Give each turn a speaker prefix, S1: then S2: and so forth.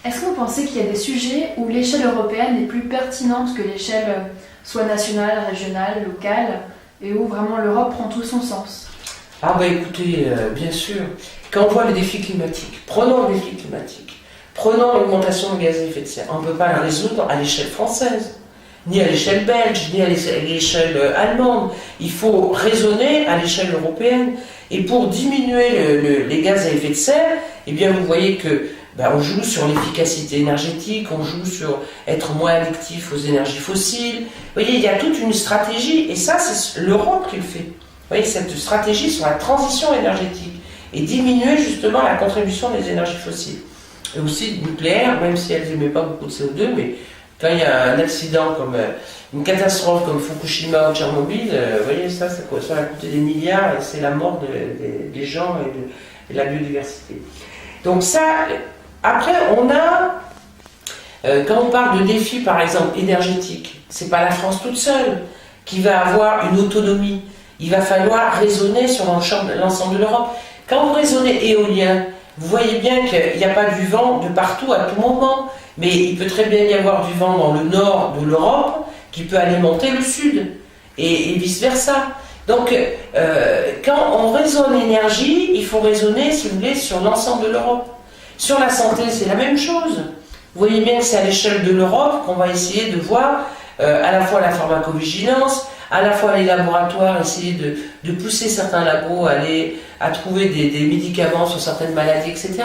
S1: Est-ce que vous pensez qu'il y a des sujets où l'échelle européenne est plus pertinente que l'échelle soit nationale, régionale, locale, et où vraiment l'Europe prend tout son sens?
S2: Ah bah écoutez, bien sûr, quand on voit les défis climatiques, prenons le défi climatique, prenons l'augmentation de gaz à effet de serre, on ne peut pas la résoudre à l'échelle française, ni à l'échelle belge, ni à l'échelle allemande. Il faut raisonner à l'échelle européenne. Et pour diminuer les gaz à effet de serre, eh bien vous voyez que on joue sur l'efficacité énergétique, on joue sur être moins addictif aux énergies fossiles. Vous voyez, il y a toute une stratégie, et ça c'est l'Europe qui le fait. Vous voyez, cette stratégie sur la transition énergétique et diminuer justement la contribution des énergies fossiles. Et aussi le nucléaire, même si elles n'émettent pas beaucoup de CO2, mais quand il y a un accident comme une catastrophe comme Fukushima ou Tchernobyl, vous voyez, ça va coûter des milliards et c'est la mort des gens et de la biodiversité. Donc ça, après on a, quand on parle de défis par exemple énergétiques, c'est pas la France toute seule qui va avoir une autonomie. Il va falloir raisonner sur l'ensemble de l'Europe. Quand vous raisonnez éolien, vous voyez bien qu'il n'y a pas du vent de partout à tout moment, mais il peut très bien y avoir du vent dans le nord de l'Europe qui peut alimenter le sud, et vice-versa. Donc, quand on raisonne énergie, il faut raisonner, si vous voulez, sur l'ensemble de l'Europe. Sur la santé, c'est la même chose. Vous voyez bien que c'est à l'échelle de l'Europe qu'on va essayer de voir à la fois la pharmacovigilance, à la fois les laboratoires, essayer de pousser certains labos à trouver des médicaments sur certaines maladies, etc.